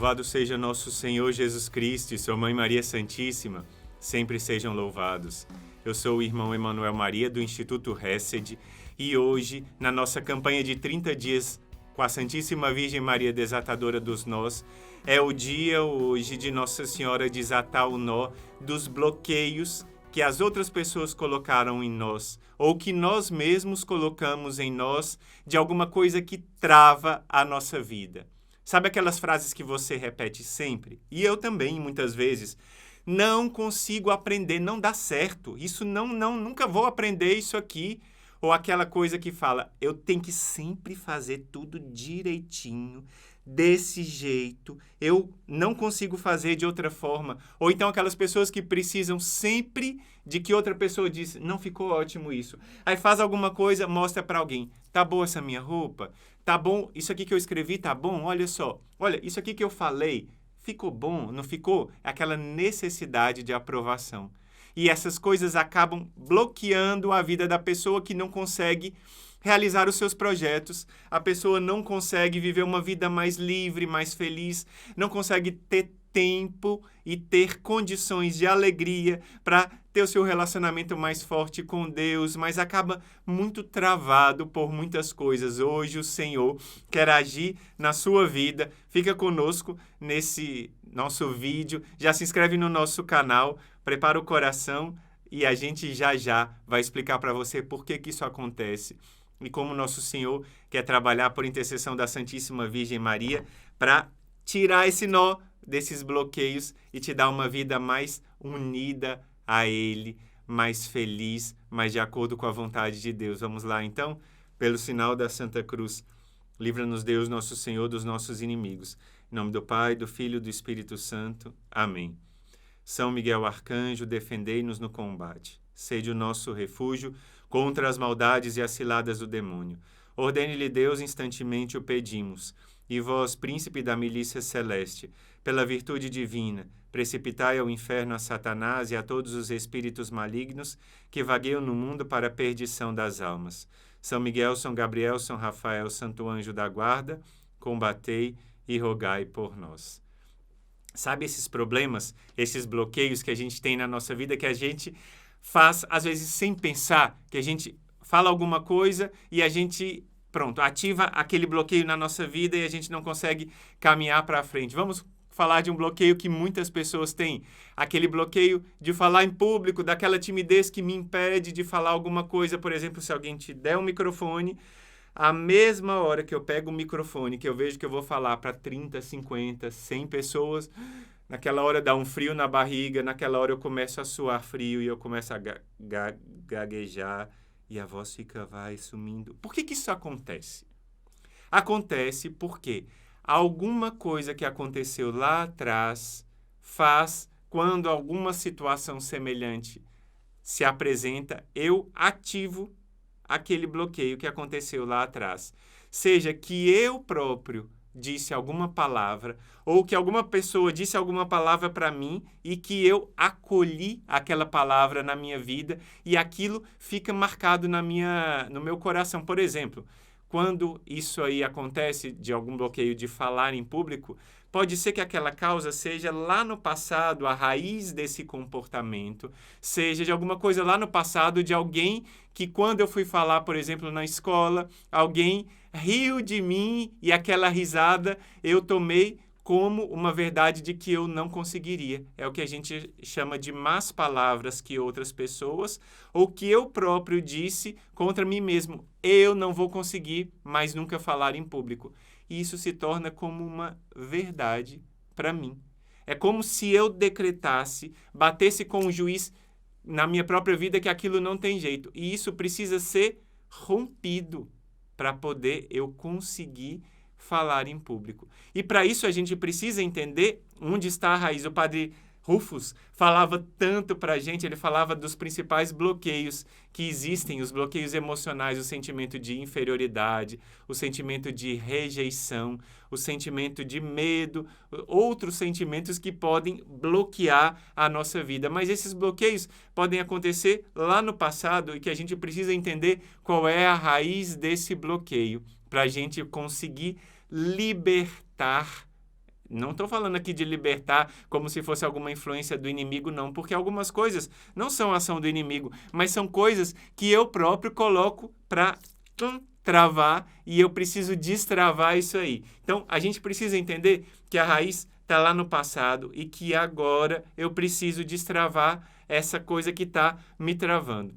Louvado seja nosso Senhor Jesus Cristo e sua Mãe Maria Santíssima, sempre sejam louvados. Eu sou o irmão Emanuel Maria, do Instituto Hesed, e hoje, na nossa campanha de 30 dias com a Santíssima Virgem Maria Desatadora dos Nós, é o dia hoje de Nossa Senhora desatar o nó dos bloqueios que as outras pessoas colocaram em nós, ou que nós mesmos colocamos em nós, de alguma coisa que trava a nossa vida. Sabe aquelas frases que você repete sempre? E eu também, muitas vezes. Não consigo aprender, não dá certo. Isso nunca vou aprender isso aqui. Ou aquela coisa que fala, eu tenho que sempre fazer tudo direitinho, desse jeito. Eu não consigo fazer de outra forma. Ou então aquelas pessoas que precisam sempre de que outra pessoa diz, não ficou ótimo isso. Aí faz alguma coisa, mostra para alguém. Tá boa essa minha roupa? Tá bom? Isso aqui que eu escrevi tá bom? Olha só. Olha, isso aqui que eu falei, ficou bom? Não ficou? É aquela necessidade de aprovação. E essas coisas acabam bloqueando a vida da pessoa que não consegue realizar os seus projetos. A pessoa não consegue viver uma vida mais livre, mais feliz, não consegue ter tempo e ter condições de alegria para ter o seu relacionamento mais forte com Deus, mas acaba muito travado por muitas coisas. Hoje o Senhor quer agir na sua vida. Fica conosco nesse nosso vídeo. Já se inscreve no nosso canal, prepara o coração e a gente já vai explicar para você por que isso acontece e como nosso Senhor quer trabalhar por intercessão da Santíssima Virgem Maria para tirar esse nó desses bloqueios e te dar uma vida mais unida a Ele, mais feliz, mais de acordo com a vontade de Deus. Vamos lá, então? Pelo sinal da Santa Cruz, livra-nos Deus, nosso Senhor, dos nossos inimigos. Em nome do Pai, do Filho e do Espírito Santo. Amém. São Miguel Arcanjo, defendei-nos no combate. Sede o nosso refúgio contra as maldades e as ciladas do demônio. Ordene-lhe Deus, instantemente o pedimos. E vós, príncipe da milícia celeste, pela virtude divina, precipitai ao inferno a Satanás e a todos os espíritos malignos que vagueiam no mundo para a perdição das almas. São Miguel, São Gabriel, São Rafael, Santo Anjo da Guarda, combatei e rogai por nós. Sabe esses problemas, esses bloqueios que a gente tem na nossa vida, que a gente faz, às vezes, sem pensar, que a gente fala alguma coisa e a gente, pronto, ativa aquele bloqueio na nossa vida e a gente não consegue caminhar para frente. Vamos falar de um bloqueio que muitas pessoas têm. Aquele bloqueio de falar em público, daquela timidez que me impede de falar alguma coisa. Por exemplo, se alguém te der um microfone, a mesma hora que eu pego o microfone, que eu vejo que eu vou falar para 30, 50, 100 pessoas, naquela hora dá um frio na barriga, naquela hora eu começo a suar frio e eu começo a gaguejar e a voz vai sumindo. Por que isso acontece? Acontece porque alguma coisa que aconteceu lá atrás faz, quando alguma situação semelhante se apresenta, eu ativo aquele bloqueio que aconteceu lá atrás. Seja que eu próprio disse alguma palavra, ou que alguma pessoa disse alguma palavra para mim e que eu acolhi aquela palavra na minha vida e aquilo fica marcado no meu coração. Por exemplo, quando isso aí acontece, de algum bloqueio de falar em público, pode ser que aquela causa seja lá no passado, a raiz desse comportamento, seja de alguma coisa lá no passado, de alguém que quando eu fui falar, por exemplo, na escola, alguém riu de mim e aquela risada eu tomei como uma verdade de que eu não conseguiria. É o que a gente chama de más palavras que outras pessoas, ou que eu próprio disse contra mim mesmo. Eu não vou conseguir mais nunca falar em público. E isso se torna como uma verdade para mim. É como se eu decretasse, batesse com o juiz na minha própria vida que aquilo não tem jeito. E isso precisa ser rompido para poder eu conseguir falar em público. E para isso a gente precisa entender onde está a raiz. O padre Rufus falava tanto para a gente, ele falava dos principais bloqueios que existem, os bloqueios emocionais, o sentimento de inferioridade, o sentimento de rejeição, o sentimento de medo, outros sentimentos que podem bloquear a nossa vida. Mas esses bloqueios podem acontecer lá no passado e que a gente precisa entender qual é a raiz desse bloqueio para a gente conseguir libertar Não estou falando aqui de libertar como se fosse alguma influência do inimigo, não, porque algumas coisas não são ação do inimigo, mas são coisas que eu próprio coloco para travar e eu preciso destravar isso aí. Então, a gente precisa entender que a raiz está lá no passado e que agora eu preciso destravar essa coisa que está me travando.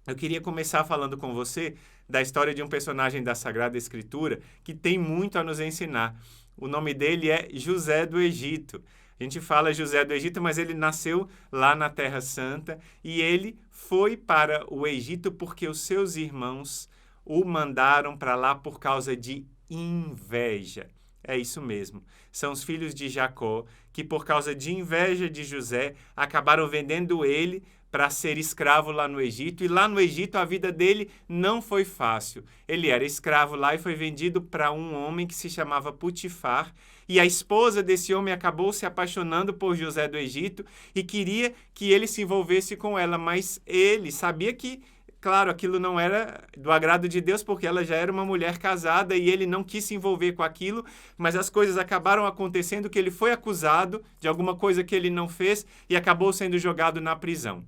Eu queria começar falando com você da história de um personagem da Sagrada Escritura que tem muito a nos ensinar. O nome dele é José do Egito. A gente fala José do Egito, mas ele nasceu lá na Terra Santa e ele foi para o Egito porque os seus irmãos o mandaram para lá por causa de inveja. É isso mesmo. São os filhos de Jacó que, por causa de inveja de José, acabaram vendendo ele para ser escravo lá no Egito. E lá no Egito a vida dele não foi fácil. Ele era escravo lá e foi vendido para um homem que se chamava Putifar. E a esposa desse homem acabou se apaixonando por José do Egito e queria que ele se envolvesse com ela. Mas ele sabia que, claro, aquilo não era do agrado de Deus, porque ela já era uma mulher casada e ele não quis se envolver com aquilo, mas as coisas acabaram acontecendo que ele foi acusado de alguma coisa que ele não fez e acabou sendo jogado na prisão.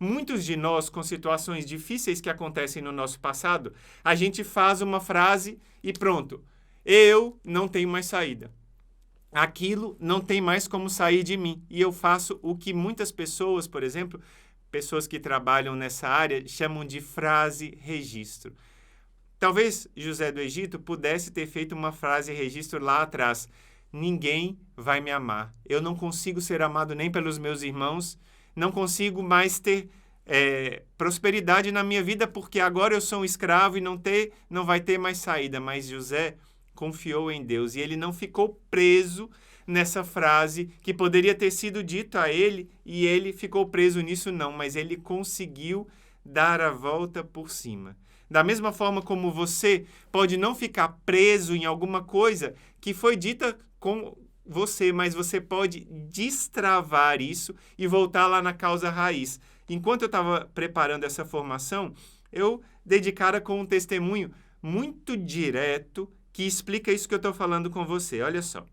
Muitos de nós, com situações difíceis que acontecem no nosso passado, a gente faz uma frase e pronto, eu não tenho mais saída. Aquilo não tem mais como sair de mim. E eu faço o que muitas pessoas, por exemplo, pessoas que trabalham nessa área, chamam de frase registro. Talvez José do Egito pudesse ter feito uma frase registro lá atrás. Ninguém vai me amar. Eu não consigo ser amado nem pelos meus irmãos, não consigo mais ter prosperidade na minha vida porque agora eu sou um escravo e não vai ter mais saída. Mas José confiou em Deus e ele não ficou preso nessa frase que poderia ter sido dito a ele e ele ficou preso nisso não, mas ele conseguiu dar a volta por cima. Da mesma forma como você pode não ficar preso em alguma coisa que foi dita com você, mas você pode destravar isso e voltar lá na causa raiz. Enquanto eu estava preparando essa formação, eu dedicara com um testemunho muito direto que explica isso que eu estou falando com você. Olha só.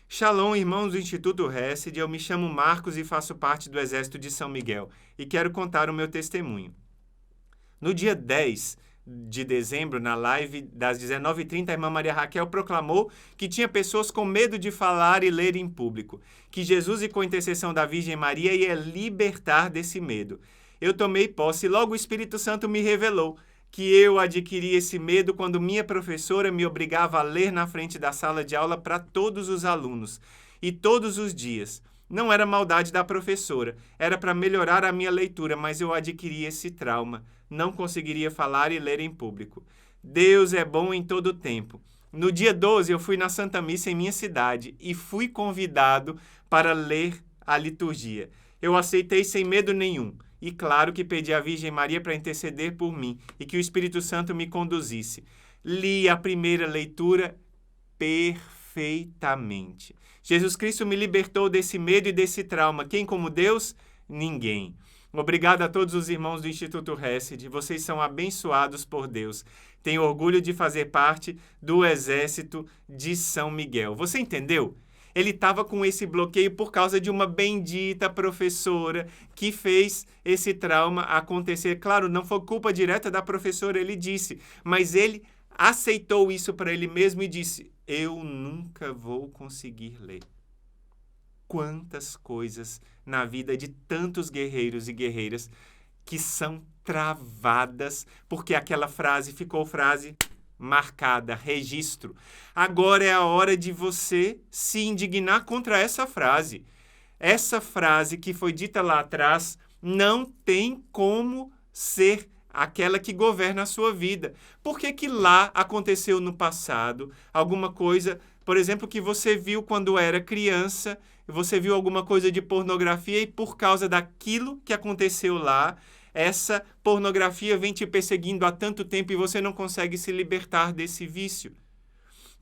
Shalom, irmãos do Instituto Hesed, eu me chamo Marcos e faço parte do Exército de São Miguel e quero contar o meu testemunho. No dia 10 de dezembro, na live das 19h30, a irmã Maria Raquel proclamou que tinha pessoas com medo de falar e ler em público, que Jesus, e com intercessão da Virgem Maria, ia libertar desse medo. Eu tomei posse e logo o Espírito Santo me revelou que eu adquiri esse medo quando minha professora me obrigava a ler na frente da sala de aula para todos os alunos, e todos os dias. Não era maldade da professora, era para melhorar a minha leitura, mas eu adquiri esse trauma. Não conseguiria falar e ler em público. Deus é bom em todo o tempo. No dia 12, eu fui na Santa Missa em minha cidade e fui convidado para ler a liturgia. Eu aceitei sem medo nenhum. E claro que pedi à Virgem Maria para interceder por mim e que o Espírito Santo me conduzisse. Li a primeira leitura perfeitamente. Jesus Cristo me libertou desse medo e desse trauma. Quem como Deus? Ninguém. Obrigado a todos os irmãos do Instituto Hesed. Vocês são abençoados por Deus. Tenho orgulho de fazer parte do Exército de São Miguel. Você entendeu? Ele estava com esse bloqueio por causa de uma bendita professora que fez esse trauma acontecer. Claro, não foi culpa direta da professora, ele disse, mas ele aceitou isso para ele mesmo e disse, eu nunca vou conseguir ler. Quantas coisas na vida de tantos guerreiros e guerreiras que são travadas porque aquela frase ficou frase marcada, registro. Agora é a hora de você se indignar contra essa frase. Essa frase que foi dita lá atrás não tem como ser aquela que governa a sua vida. Por que que lá aconteceu no passado alguma coisa, por exemplo, que você viu quando era criança, você viu alguma coisa de pornografia e por causa daquilo que aconteceu lá, essa pornografia vem te perseguindo há tanto tempo e você não consegue se libertar desse vício?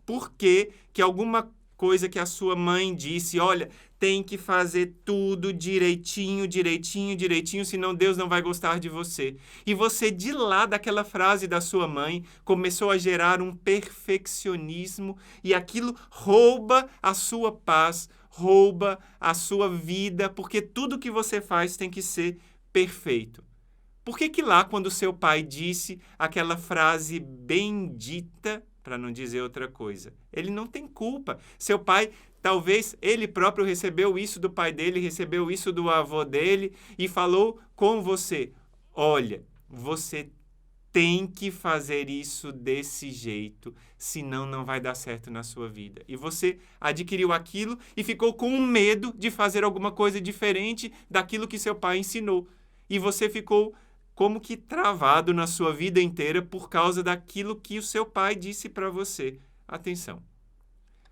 Por que que alguma coisa que a sua mãe disse, olha, tem que fazer tudo direitinho, direitinho, direitinho, senão Deus não vai gostar de você. E você, de lá daquela frase da sua mãe, começou a gerar um perfeccionismo e aquilo rouba a sua paz, rouba a sua vida, porque tudo que você faz tem que ser perfeito. Por que lá, quando seu pai disse aquela frase bendita, para não dizer outra coisa, ele não tem culpa? Seu pai, talvez ele próprio recebeu isso do pai dele, recebeu isso do avô dele e falou com você, olha, você tem que fazer isso desse jeito, senão não vai dar certo na sua vida. E você adquiriu aquilo e ficou com medo de fazer alguma coisa diferente daquilo que seu pai ensinou. E você ficou como que travado na sua vida inteira por causa daquilo que o seu pai disse para você. Atenção,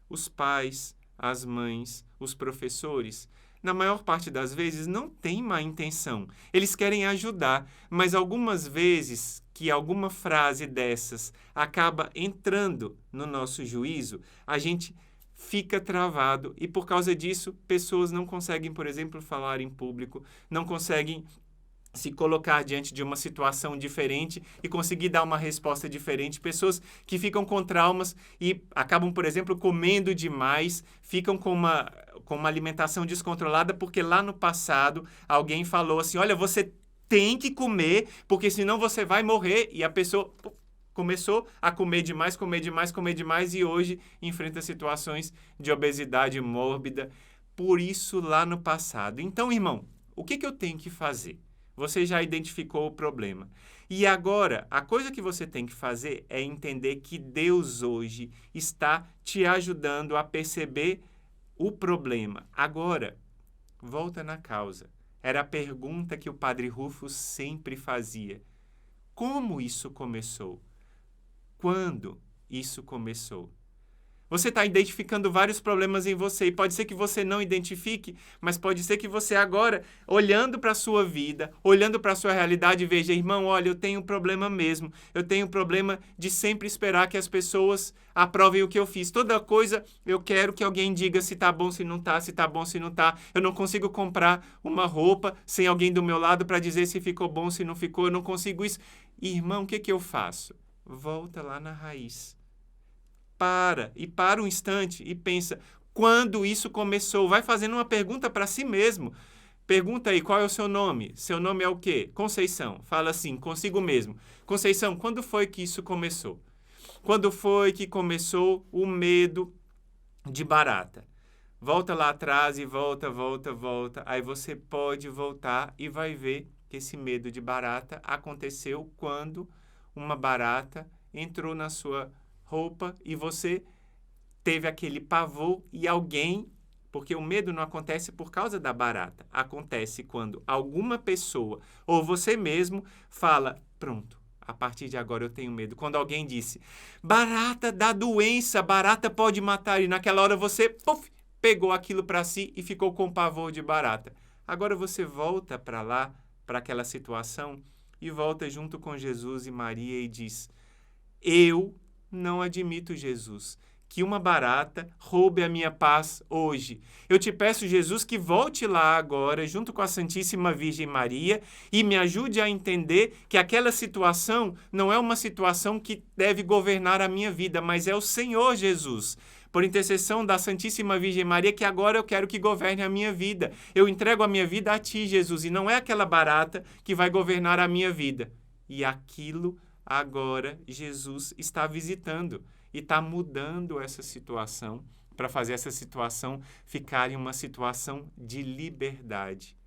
os pais, as mães, os professores, na maior parte das vezes não têm má intenção. Eles querem ajudar, mas algumas vezes que alguma frase dessas acaba entrando no nosso juízo, a gente fica travado e por causa disso pessoas não conseguem, por exemplo, falar em público, não conseguem se colocar diante de uma situação diferente e conseguir dar uma resposta diferente. Pessoas que ficam com traumas e acabam, por exemplo, comendo demais, ficam com uma alimentação descontrolada porque lá no passado alguém falou assim, olha, você tem que comer porque senão você vai morrer. E a pessoa começou a comer demais, comer demais, comer demais e hoje enfrenta situações de obesidade mórbida. Por isso lá no passado. Então, irmão, o que eu tenho que fazer? Você já identificou o problema. E agora, a coisa que você tem que fazer é entender que Deus hoje está te ajudando a perceber o problema. Agora, volta na causa. Era a pergunta que o Padre Rufus sempre fazia. Como isso começou? Quando isso começou? Você está identificando vários problemas em você e pode ser que você não identifique, mas pode ser que você agora, olhando para a sua vida, olhando para a sua realidade, veja, irmão, olha, eu tenho um problema mesmo. Eu tenho um problema de sempre esperar que as pessoas aprovem o que eu fiz. Toda coisa eu quero que alguém diga se está bom, se não está, se está bom, se não está. Eu não consigo comprar uma roupa sem alguém do meu lado para dizer se ficou bom, se não ficou. Eu não consigo isso. Irmão, o que eu faço? Volta lá na raiz. Para um instante e pensa, quando isso começou? Vai fazendo uma pergunta para si mesmo. Pergunta aí, qual é o seu nome? Seu nome é o quê? Conceição. Fala assim, consigo mesmo. Conceição, quando foi que isso começou? Quando foi que começou o medo de barata? Volta lá atrás e volta. Aí você pode voltar e vai ver que esse medo de barata aconteceu quando uma barata entrou na sua roupa e você teve aquele pavor e alguém, porque o medo não acontece por causa da barata, acontece quando alguma pessoa ou você mesmo fala, pronto, a partir de agora eu tenho medo. Quando alguém disse, barata dá doença, barata pode matar, e naquela hora você pegou aquilo para si e ficou com pavor de barata. Agora você volta para lá, para aquela situação e volta junto com Jesus e Maria e diz, eu não admito, Jesus, que uma barata roube a minha paz hoje. Eu te peço, Jesus, que volte lá agora, junto com a Santíssima Virgem Maria, e me ajude a entender que aquela situação não é uma situação que deve governar a minha vida, mas é o Senhor Jesus. Por intercessão da Santíssima Virgem Maria, que agora eu quero que governe a minha vida. Eu entrego a minha vida a ti, Jesus, e não é aquela barata que vai governar a minha vida. E aquilo agora Jesus está visitando e está mudando essa situação para fazer essa situação ficar em uma situação de liberdade.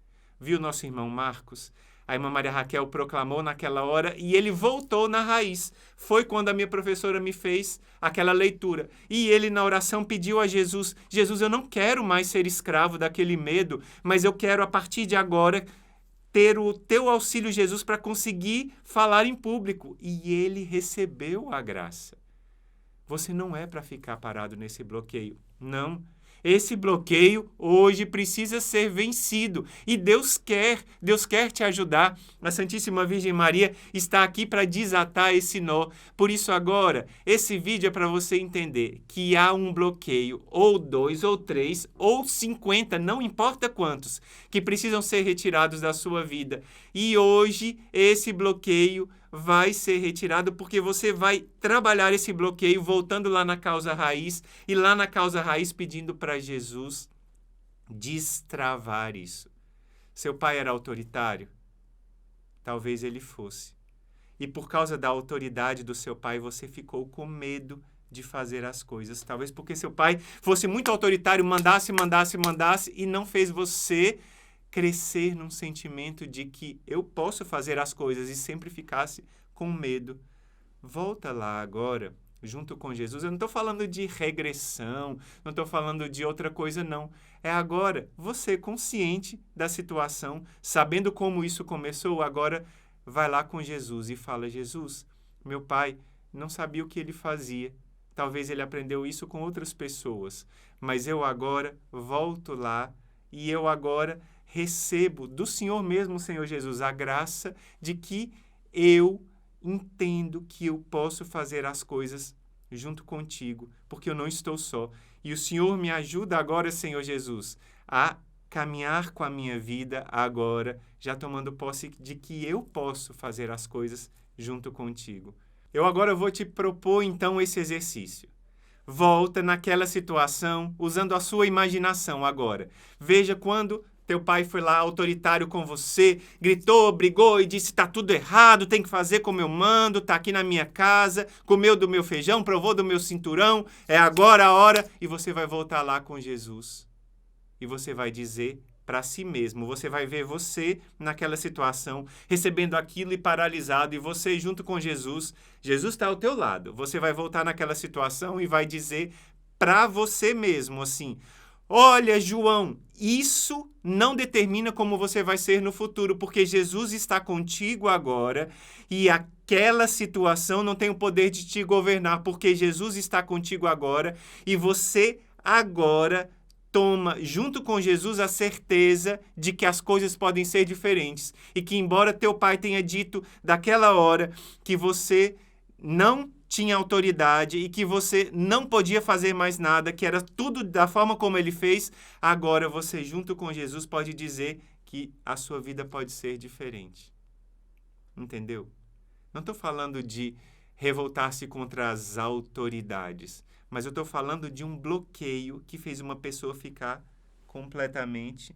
Viu nosso irmão Marcos? A irmã Maria Raquel proclamou naquela hora e ele voltou na raiz. Foi quando a minha professora me fez aquela leitura. E ele na oração pediu a Jesus, Jesus, eu não quero mais ser escravo daquele medo, mas eu quero a partir de agora ter o teu auxílio, Jesus, para conseguir falar em público. E ele recebeu a graça. Você não é para ficar parado nesse bloqueio. Não. Esse bloqueio hoje precisa ser vencido e Deus quer te ajudar. A Santíssima Virgem Maria está aqui para desatar esse nó. Por isso agora, esse vídeo é para você entender que há um bloqueio, ou 2, ou 3, ou 50, não importa quantos, que precisam ser retirados da sua vida. E hoje esse bloqueio vai ser retirado porque você vai trabalhar esse bloqueio voltando lá na causa raiz e lá na causa raiz pedindo para Jesus destravar isso. Seu pai era autoritário? Talvez ele fosse. E por causa da autoridade do seu pai, você ficou com medo de fazer as coisas. Talvez porque seu pai fosse muito autoritário, mandasse e não fez você crescer num sentimento de que eu posso fazer as coisas e sempre ficasse com medo. Volta lá agora, junto com Jesus. Eu não estou falando de regressão, não estou falando de outra coisa, não. É agora, você consciente da situação, sabendo como isso começou, agora vai lá com Jesus e fala: Jesus, meu pai não sabia o que ele fazia. Talvez ele aprendeu isso com outras pessoas, mas eu agora volto lá e eu agora recebo do Senhor mesmo, Senhor Jesus, a graça de que eu entendo que eu posso fazer as coisas junto contigo, porque eu não estou só. E o Senhor me ajuda agora, Senhor Jesus, a caminhar com a minha vida agora, já tomando posse de que eu posso fazer as coisas junto contigo. Eu agora vou te propor, então, esse exercício. Volta naquela situação, usando a sua imaginação agora. Veja quando teu pai foi lá autoritário com você, gritou, brigou e disse: tá tudo errado, tem que fazer como eu mando, tá aqui na minha casa, comeu do meu feijão, provou do meu cinturão, é agora a hora. E você vai voltar lá com Jesus. E você vai dizer para si mesmo, você vai ver você naquela situação, recebendo aquilo e paralisado, e você junto com Jesus, Jesus está ao teu lado. Você vai voltar naquela situação e vai dizer para você mesmo assim: olha, João, isso não determina como você vai ser no futuro, porque Jesus está contigo agora e aquela situação não tem o poder de te governar, porque Jesus está contigo agora e você agora toma, junto com Jesus, a certeza de que as coisas podem ser diferentes e que, embora teu pai tenha dito daquela hora que você não tinha autoridade e que você não podia fazer mais nada, que era tudo da forma como ele fez, agora você, junto com Jesus, pode dizer que a sua vida pode ser diferente. Entendeu? Não estou falando de revoltar-se contra as autoridades, mas eu estou falando de um bloqueio que fez uma pessoa ficar completamente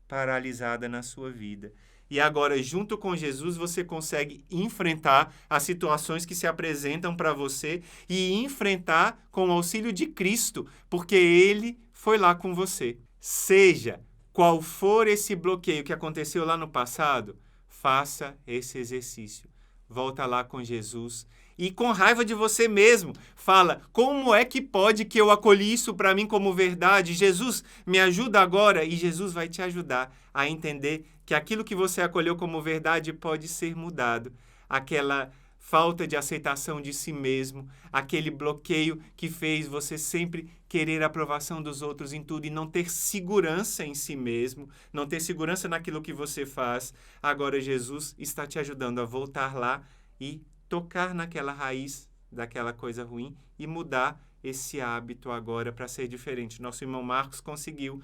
paralisada na sua vida. E agora, junto com Jesus, você consegue enfrentar as situações que se apresentam para você e enfrentar com o auxílio de Cristo, porque Ele foi lá com você. Seja qual for esse bloqueio que aconteceu lá no passado, faça esse exercício. Volta lá com Jesus e, com raiva de você mesmo, fala: como é que pode que eu acolhi isso para mim como verdade? Jesus, me ajuda agora. E Jesus vai te ajudar a entender que aquilo que você acolheu como verdade pode ser mudado. Aquela falta de aceitação de si mesmo, aquele bloqueio que fez você sempre querer a aprovação dos outros em tudo e não ter segurança em si mesmo, não ter segurança naquilo que você faz. Agora Jesus está te ajudando a voltar lá e tocar naquela raiz daquela coisa ruim e mudar esse hábito agora para ser diferente. Nosso irmão Marcos conseguiu.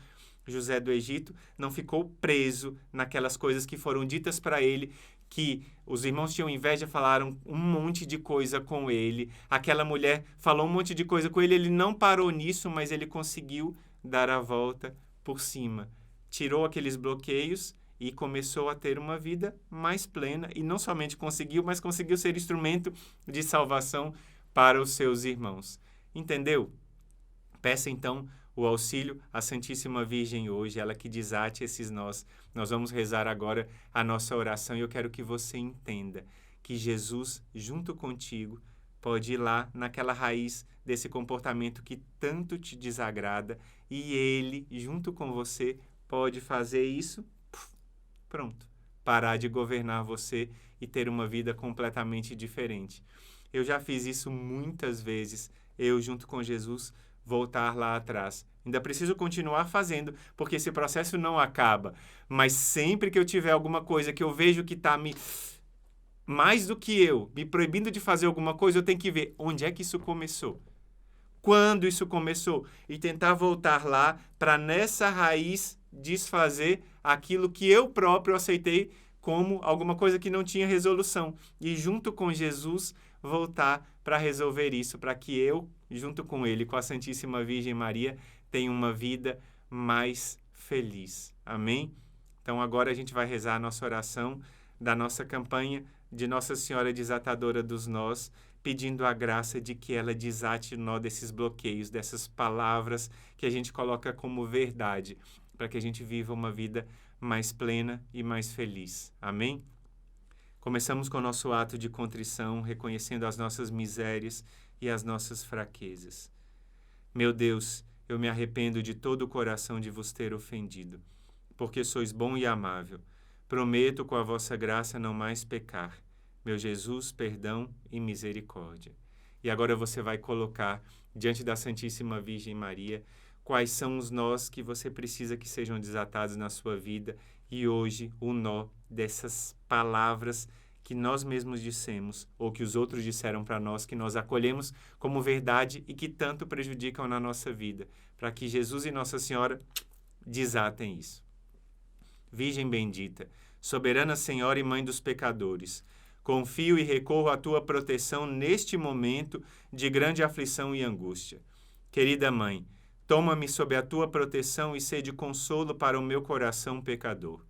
José do Egito não ficou preso naquelas coisas que foram ditas para ele, que os irmãos tinham inveja, falaram um monte de coisa com ele. Aquela mulher falou um monte de coisa com ele, ele não parou nisso, mas ele conseguiu dar a volta por cima. Tirou aqueles bloqueios e começou a ter uma vida mais plena. E não somente conseguiu, mas conseguiu ser instrumento de salvação para os seus irmãos. Entendeu? Peça então o auxílio à Santíssima Virgem hoje, ela que desate esses nós. Nós vamos rezar agora a nossa oração e eu quero que você entenda que Jesus, junto contigo, pode ir lá naquela raiz desse comportamento que tanto te desagrada e Ele, junto com você, pode fazer isso, pronto, parar de governar você e ter uma vida completamente diferente. Eu já fiz isso muitas vezes, eu junto com Jesus, voltar lá atrás. Ainda preciso continuar fazendo, porque esse processo não acaba. Mas sempre que eu tiver alguma coisa que eu vejo que está mais do que eu, me proibindo de fazer alguma coisa, eu tenho que ver onde é que isso começou. Quando isso começou. E tentar voltar lá para nessa raiz desfazer aquilo que eu próprio aceitei como alguma coisa que não tinha resolução. E junto com Jesus, voltar para resolver isso, para que eu, junto com ele, com a Santíssima Virgem Maria, tenha uma vida mais feliz. Amém? Então agora a gente vai rezar a nossa oração da nossa campanha de Nossa Senhora Desatadora dos Nós, pedindo a graça de que ela desate o nó desses bloqueios, dessas palavras que a gente coloca como verdade, para que a gente viva uma vida mais plena e mais feliz. Amém? Começamos com o nosso ato de contrição, reconhecendo as nossas misérias e as nossas fraquezas. Meu Deus, eu me arrependo de todo o coração de vos ter ofendido, porque sois bom e amável. Prometo com a vossa graça não mais pecar. Meu Jesus, perdão e misericórdia. E agora você vai colocar diante da Santíssima Virgem Maria quais são os nós que você precisa que sejam desatados na sua vida e hoje o nó dessas palavras que nós mesmos dissemos ou que os outros disseram para nós, que nós acolhemos como verdade e que tanto prejudicam na nossa vida, para que Jesus e Nossa Senhora desatem isso. Virgem bendita, soberana Senhora e Mãe dos pecadores, confio e recorro à tua proteção neste momento de grande aflição e angústia. Querida Mãe, toma-me sob a tua proteção e sede consolo para o meu coração pecador.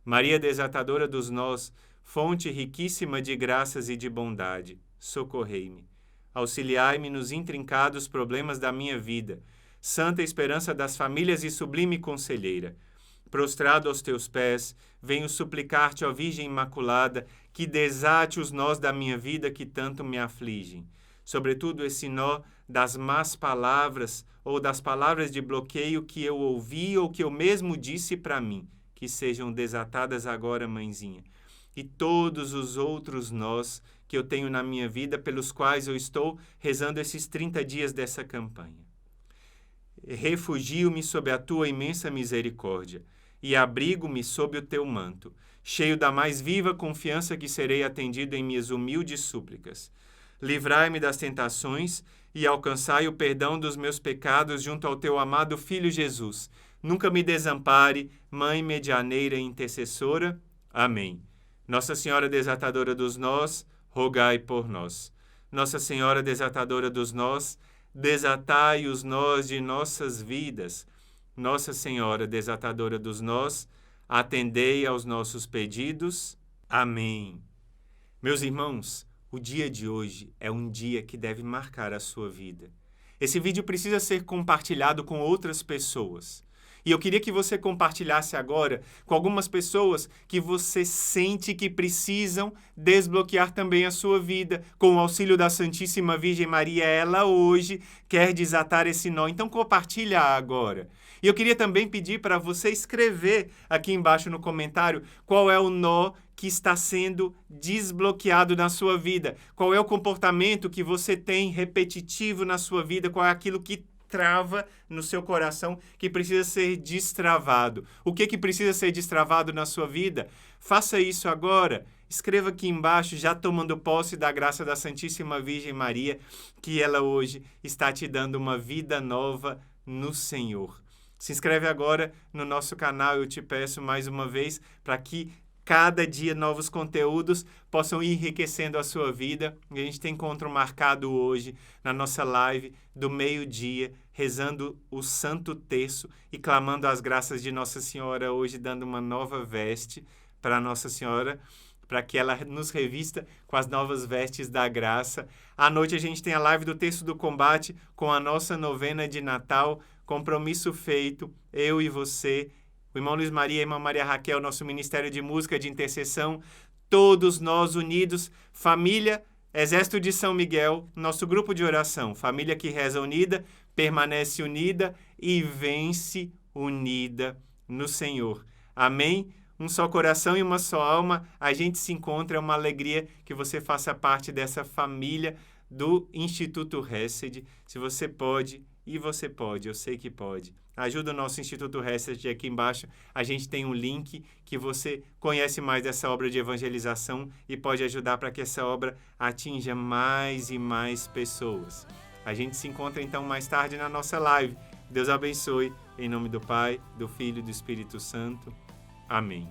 Maria desatadora dos nós, fonte riquíssima de graças e de bondade, socorrei-me. Auxiliai-me nos intrincados problemas da minha vida, santa esperança das famílias e sublime conselheira. Prostrado aos teus pés, venho suplicar-te, ó Virgem Imaculada, que desate os nós da minha vida que tanto me afligem. Sobretudo esse nó das más palavras ou das palavras de bloqueio que eu ouvi ou que eu mesmo disse para mim, que sejam desatadas agora, Mãezinha. E todos os outros nós que eu tenho na minha vida, pelos quais eu estou rezando esses 30 dias dessa campanha. Refugio-me sob a tua imensa misericórdia e abrigo-me sob o teu manto, cheio da mais viva confiança que serei atendido em minhas humildes súplicas. Livrai-me das tentações e alcançai o perdão dos meus pecados junto ao teu amado Filho Jesus. Nunca me desampare, Mãe medianeira e intercessora. Amém. Nossa Senhora desatadora dos nós, rogai por nós. Nossa Senhora desatadora dos nós, desatai os nós de nossas vidas. Nossa Senhora desatadora dos nós, atendei aos nossos pedidos. Amém. Meus irmãos, o dia de hoje é um dia que deve marcar a sua vida. Esse vídeo precisa ser compartilhado com outras pessoas. E eu queria que você compartilhasse agora com algumas pessoas que você sente que precisam desbloquear também a sua vida. Com o auxílio da Santíssima Virgem Maria, ela hoje quer desatar esse nó. Então compartilha agora. E eu queria também pedir para você escrever aqui embaixo no comentário qual é o nó que está sendo desbloqueado na sua vida. Qual é o comportamento que você tem repetitivo na sua vida, qual é aquilo que trava no seu coração, que precisa ser destravado. O que precisa ser destravado na sua vida? Faça isso agora. Escreva aqui embaixo, já tomando posse da graça da Santíssima Virgem Maria, que ela hoje está te dando uma vida nova no Senhor. Se inscreve agora no nosso canal, eu te peço mais uma vez, para que cada dia novos conteúdos possam ir enriquecendo a sua vida. E a gente tem encontro marcado hoje na nossa live do meio-dia, rezando o Santo Terço e clamando as graças de Nossa Senhora, hoje dando uma nova veste para Nossa Senhora, para que ela nos revista com as novas vestes da graça. À noite a gente tem a live do Terço do Combate com a nossa novena de Natal, compromisso feito, eu e você, o irmão Luiz Maria e a irmã Maria Raquel, nosso Ministério de Música de Intercessão, todos nós unidos, família, Exército de São Miguel, nosso grupo de oração, família que reza unida, permanece unida e vence unida no Senhor. Amém? Um só coração e uma só alma, a gente se encontra, é uma alegria que você faça parte dessa família do Instituto Hesed. Se você pode, E você pode, eu sei que pode. Ajuda o nosso Instituto Reset aqui embaixo. A gente tem um link que você conhece mais dessa obra de evangelização e pode ajudar para que essa obra atinja mais e mais pessoas. A gente se encontra então mais tarde na nossa live. Deus abençoe. Em nome do Pai, do Filho e do Espírito Santo. Amém.